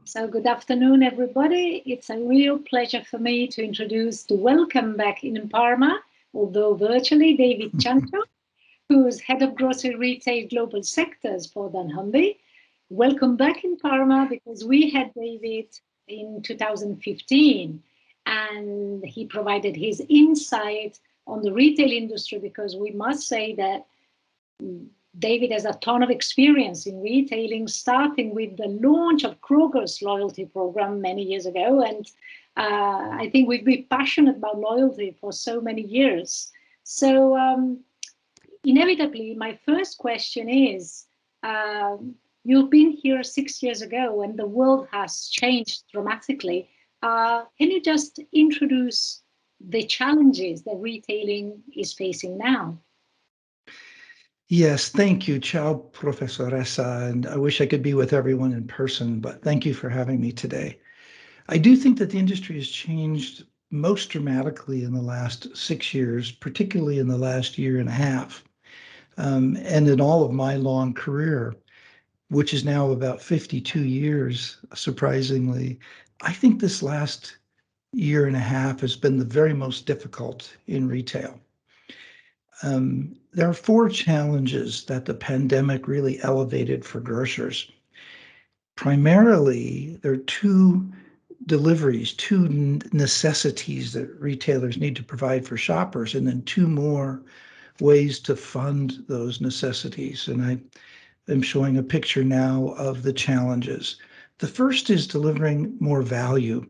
So good afternoon, everybody. It's a real pleasure for me to introduce the welcome back in Parma, although virtually, David Ciancio, who's head of grocery retail global sectors for dunnhumby. Welcome back in Parma, because we had David in 2015, and he provided his insight on the retail industry, because we must say that David has a ton of experience in retailing, starting with the launch of Kroger's loyalty program many years ago. And I think we've been passionate about loyalty for so many years. So inevitably, my first question is, you've been here 6 years ago and the world has changed dramatically. Can you just introduce the challenges that retailing is facing now? Yes, thank you. Ciao, Professoressa. And I wish I could be with everyone in person, but thank you for having me today. I do think that the industry has changed most dramatically in the last 6 years, particularly in the last year and a half. And in all of my long career, which is now about 52 years, surprisingly, I think this last year and a half has been the very most difficult in retail. There are 4 challenges that the pandemic really elevated for grocers. Primarily, there are 2 deliveries, 2 necessities that retailers need to provide for shoppers, and then 2 more ways to fund those necessities. And I am showing a picture now of the challenges. The first is delivering more value.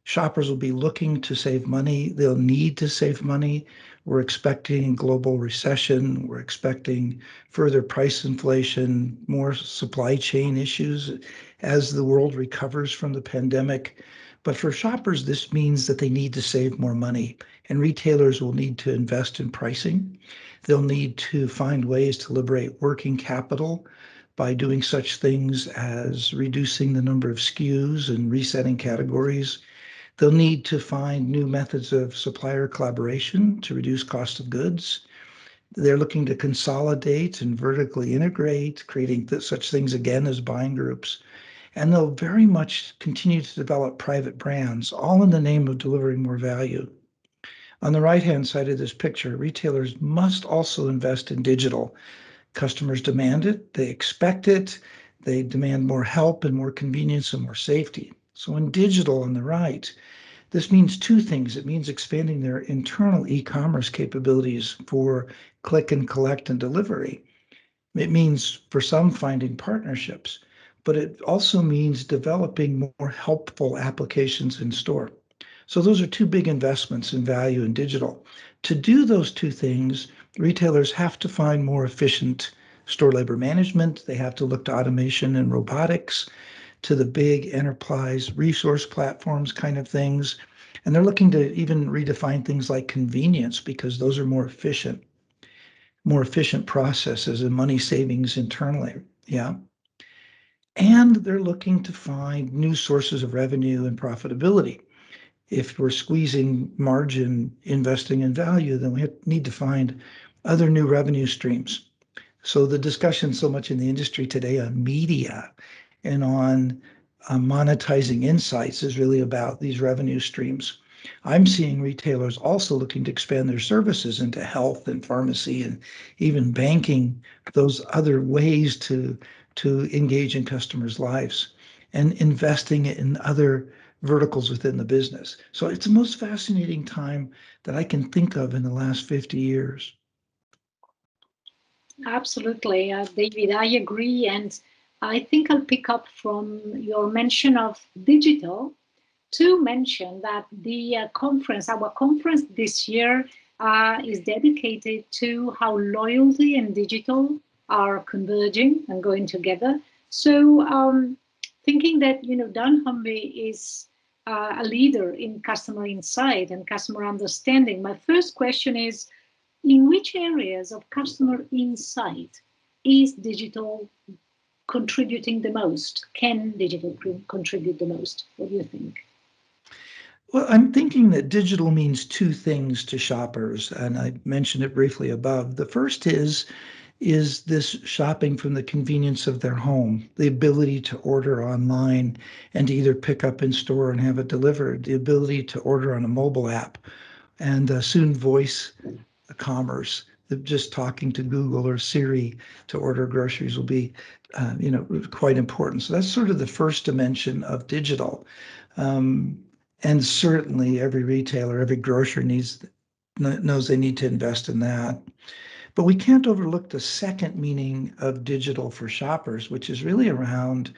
Shoppers will be looking to save money. They'll need to save money. We're expecting global recession. We're expecting further price inflation, more supply chain issues as the world recovers from the pandemic. But for shoppers, this means that they need to save more money, and retailers will need to invest in pricing. They'll need to find ways to liberate working capital by doing such things as reducing the number of SKUs and resetting categories. They'll need to find new methods of supplier collaboration to reduce cost of goods. They're looking to consolidate and vertically integrate, creating such things again as buying groups. And they'll very much continue to develop private brands, all in the name of delivering more value. On the right-hand side of this picture, retailers must also invest in digital. Customers demand it, they expect it, they demand more help and more convenience and more safety. So in digital on the right, this means 2 things. It means expanding their internal e-commerce capabilities for click and collect and delivery. It means for some finding partnerships, but it also means developing more helpful applications in store. So those are 2 big investments in value in digital. To do those 2 things, retailers have to find more efficient store labor management. They have to look to automation and robotics, to the big enterprise resource platforms kind of things. And they're looking to even redefine things like convenience, because those are more efficient processes and money savings internally. Yeah. And they're looking to find new sources of revenue and profitability. If we're squeezing margin, investing in value, then we need to find other new revenue streams. So the discussion so much in the industry today on media and on monetizing insights is really about these revenue streams. I'm seeing retailers also looking to expand their services into health and pharmacy and even banking, those other ways to engage in customers' lives, and investing in other verticals within the business. So it's the most fascinating time that I can think of in the last 50 years. Absolutely, David, I agree. And I think I'll pick up from your mention of digital to mention that the our conference this year is dedicated to how loyalty and digital are converging and going together. So thinking that, dunnhumby is a leader in customer insight and customer understanding, my first question is, in which areas of customer insight is digital contributing the most? Can digital contribute the most? What do you think? Well, I'm thinking that digital means 2 things to shoppers, and I mentioned it briefly above. The first is is this shopping from the convenience of their home, the ability to order online and to either pick up in store and have it delivered, the ability to order on a mobile app, and soon voice commerce. Just talking to Google or Siri to order groceries will be, quite important. So that's sort of the first dimension of digital. And certainly every retailer, every grocer knows they need to invest in that. But we can't overlook the second meaning of digital for shoppers, which is really around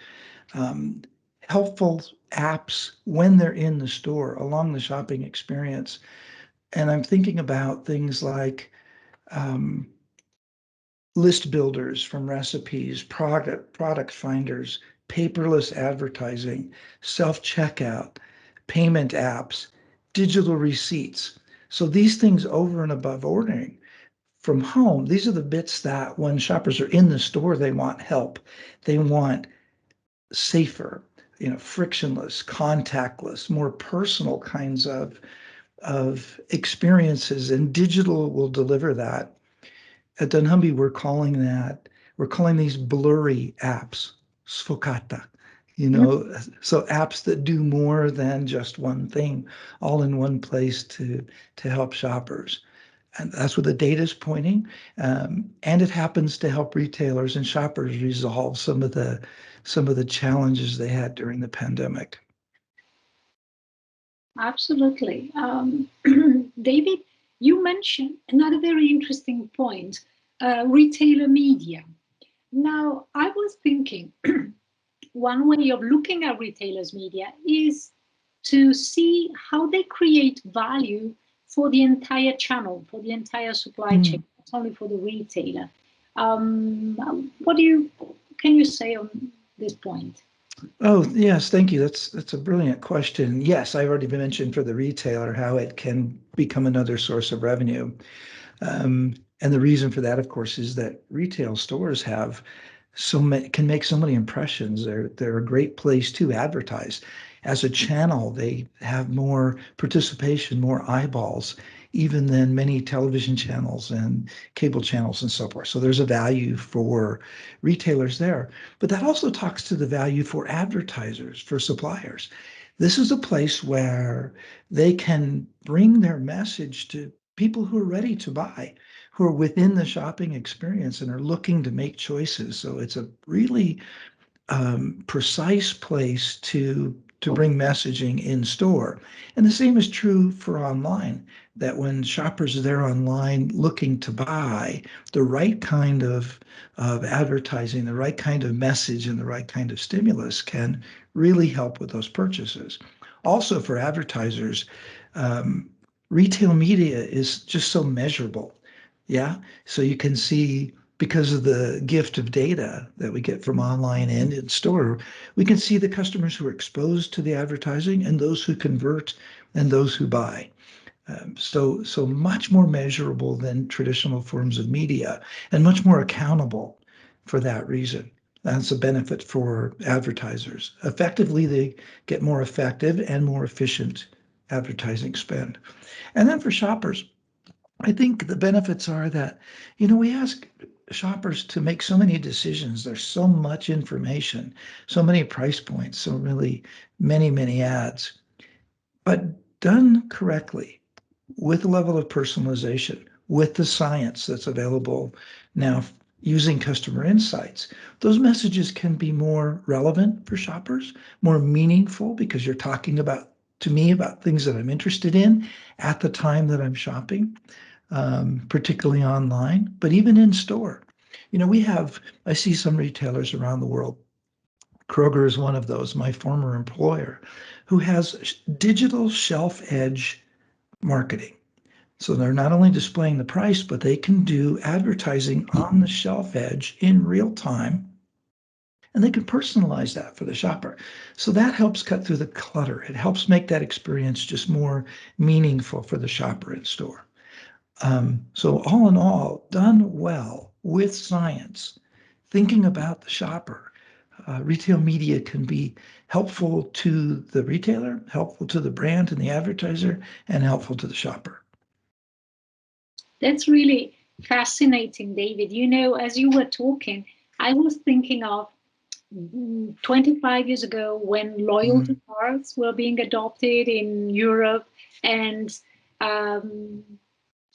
helpful apps when they're in the store along the shopping experience. And I'm thinking about things like list builders from recipes, product finders, paperless advertising, self-checkout, payment apps, digital receipts. So these things over and above ordering from home, these are the bits that when shoppers are in the store, they want help. They want safer, frictionless, contactless, more personal kinds of experiences, and digital will deliver that. At dunnhumby, we're calling these blurry apps, sfocata, so apps that do more than just one thing, all in one place to help shoppers. And that's where the data is pointing. And it happens to help retailers and shoppers resolve some of the challenges they had during the pandemic. Absolutely. David, you mentioned another very interesting point, retailer media. Now, I was thinking one way of looking at retailers' media is to see how they create value for the entire channel, for the entire supply chain, not only for the retailer. Can you say on this point? Oh, yes, thank you. That's a brilliant question. Yes, I already mentioned for the retailer how it can become another source of revenue. And the reason for that, of course, is that retail stores can make so many impressions. They're a great place to advertise. As a channel, they have more participation, more eyeballs, even than many television channels and cable channels and so forth. So there's a value for retailers there. But that also talks to the value for advertisers, for suppliers. This is a place where they can bring their message to people who are ready to buy, who are within the shopping experience and are looking to make choices. So it's a really precise place to bring messaging in store. And the same is true for online, that when shoppers are there online looking to buy, the right kind of advertising, the right kind of message, and the right kind of stimulus can really help with those purchases. Also for advertisers, retail media is just so measurable. Yeah. So you can see, because of the gift of data that we get from online and in store, we can see the customers who are exposed to the advertising and those who convert and those who buy. So much more measurable than traditional forms of media and much more accountable for that reason. That's a benefit for advertisers. Effectively, they get more effective and more efficient advertising spend. And then for shoppers, I think the benefits are that, we ask shoppers to make so many decisions. There's so much information, so many price points, so really many, many ads. But done correctly, with a level of personalization, with the science that's available now using customer insights, those messages can be more relevant for shoppers, more meaningful, because you're talking to me about things that I'm interested in at the time that I'm shopping. Particularly online, but even in store. I see some retailers around the world. Kroger is one of those, my former employer, who has digital shelf edge marketing. So they're not only displaying the price, but they can do advertising on the shelf edge in real time. And they can personalize that for the shopper. So that helps cut through the clutter. It helps make that experience just more meaningful for the shopper in store. So all in all, done well with science, thinking about the shopper, retail media can be helpful to the retailer, helpful to the brand and the advertiser, and helpful to the shopper. That's really fascinating, David. You know, as you were talking, I was thinking of 25 years ago when loyalty cards were being adopted in Europe, and um,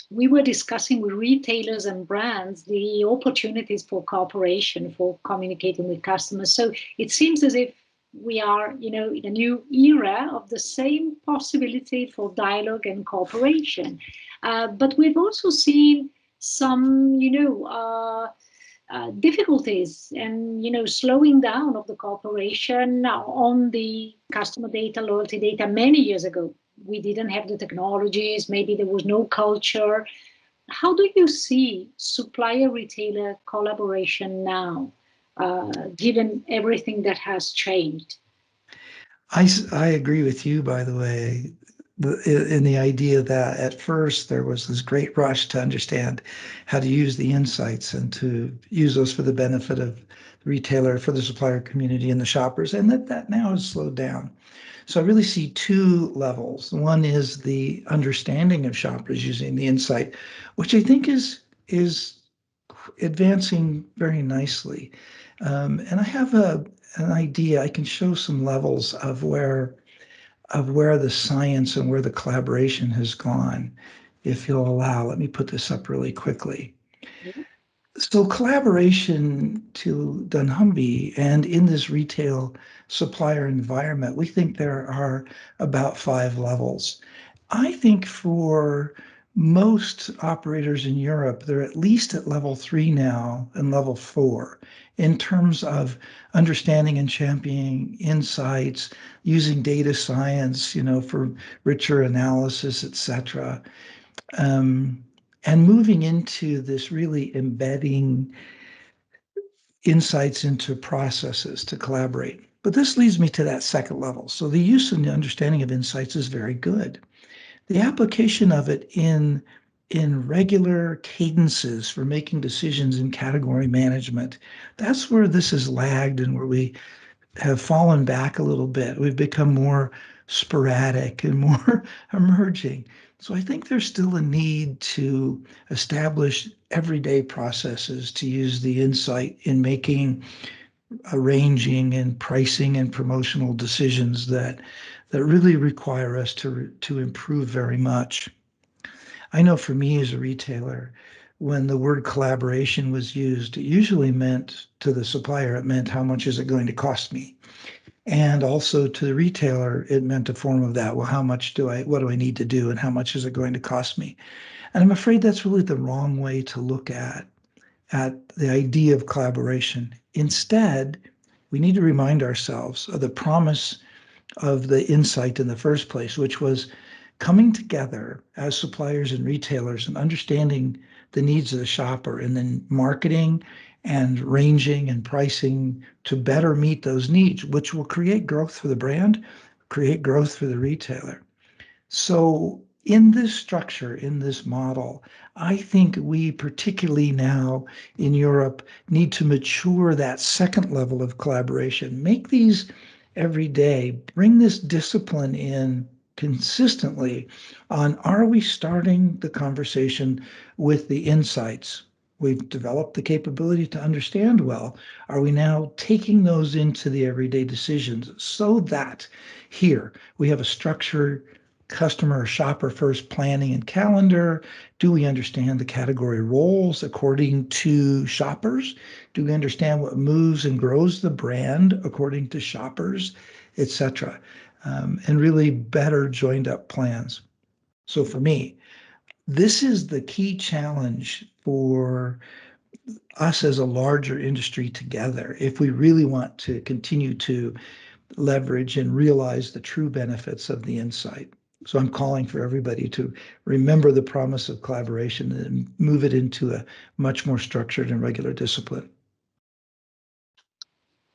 we were discussing with retailers and brands the opportunities for cooperation, for communicating with customers. So it seems as if we are, you know, in a new era of the same possibility for dialogue and cooperation. But we've also seen some, difficulties and, you know, slowing down of the cooperation on the customer data, loyalty data many years ago. We didn't have the technologies, maybe there was no culture. How do you see supplier-retailer collaboration now, given everything that has changed? I agree with you, by the way, in the idea that at first there was this great rush to understand how to use the insights and to use those for the benefit of the retailer, for the supplier community and the shoppers, and that now has slowed down. So I really see two levels. One is the understanding of shoppers using the insight, which I think is advancing very nicely. And I have an idea. I can show some levels of where the science and where the collaboration has gone. If you'll allow, let me put this up really quickly. Yeah. So collaboration to dunnhumby and in this retail supplier environment, we think there are about 5 levels. I think for most operators in Europe, they're at least at level 3 now and level 4 in terms of understanding and championing insights, using data science, for richer analysis, et cetera. And moving into this really embedding insights into processes to collaborate. But this leads me to that second level. So the use and the understanding of insights is very good. The application of it in regular cadences for making decisions in category management, that's where this has lagged and where we have fallen back a little bit. We've become more sporadic and more emerging. So I think there's still a need to establish everyday processes to use the insight in making arranging and pricing and promotional decisions that really require us to improve very much. I know for me as a retailer, when the word collaboration was used, it usually meant to the supplier, it meant how much is it going to cost me? And also to the retailer, it meant a form of that. Well, what do I need to do and how much is it going to cost me? And I'm afraid that's really the wrong way to look at the idea of collaboration. Instead, we need to remind ourselves of the promise of the insight in the first place, which was coming together as suppliers and retailers and understanding the needs of the shopper and then marketing and ranging and pricing to better meet those needs, which will create growth for the brand, create growth for the retailer. So in this structure, in this model, I think we particularly now in Europe need to mature that second level of collaboration, make these every day, bring this discipline in consistently on, are we starting the conversation with the insights? We've developed the capability to understand well. Are we now taking those into the everyday decisions so that here we have a structured customer or shopper first planning and calendar? Do we understand the category roles according to shoppers? Do we understand what moves and grows the brand according to shoppers, etc.? And really better joined up plans. So for me, this is the key challenge for us as a larger industry together if we really want to continue to leverage and realize the true benefits of the insight. So I'm calling for everybody to remember the promise of collaboration and move it into a much more structured and regular discipline.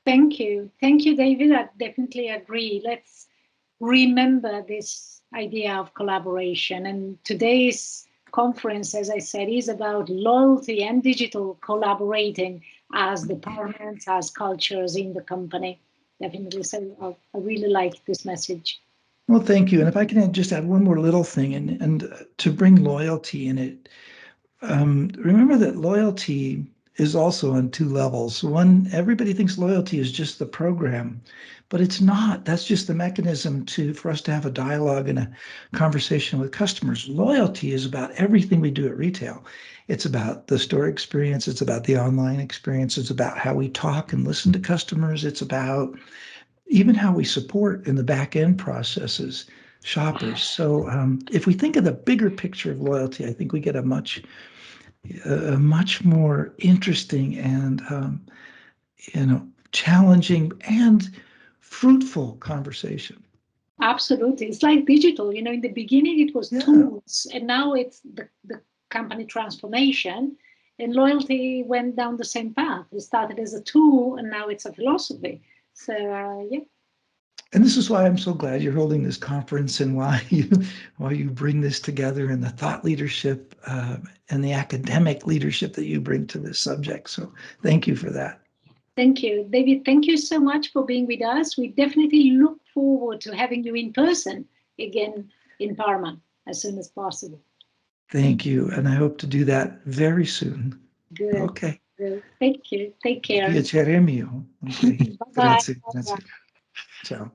Thank you. Thank you, David. I definitely agree. Let's remember this idea of collaboration. And today's conference, as I said, is about loyalty and digital collaborating as departments, as cultures in the company. Definitely. So I really like this message. Well, thank you. And if I can just add one more little thing and to bring loyalty in it, Remember that loyalty is also on two levels. One, everybody thinks loyalty is just the program, but it's not. That's just the mechanism for us to have a dialogue and a conversation with customers. Loyalty is about everything we do at retail. It's about the store experience. It's about the online experience. It's about how we talk and listen to customers. It's about even how we support in the back end processes shoppers. So if we think of the bigger picture of loyalty, I think we get a much more interesting and challenging and fruitful conversation. Absolutely. It's like digital. In the beginning it was tools, and now it's the company transformation, and loyalty went down the same path. It started as a tool, and now it's a philosophy. So, yeah. And this is why I'm so glad you're holding this conference, and why you bring this together, and the thought leadership and the academic leadership that you bring to this subject. So thank you for that. Thank you, David. Thank you so much for being with us. We definitely look forward to having you in person again in Parma as soon as possible. Thank you. And I hope to do that very soon. Good. Okay. Good. Thank you. Take care. Piacere mio. Okay. Bye-bye. Grazie. Ciao.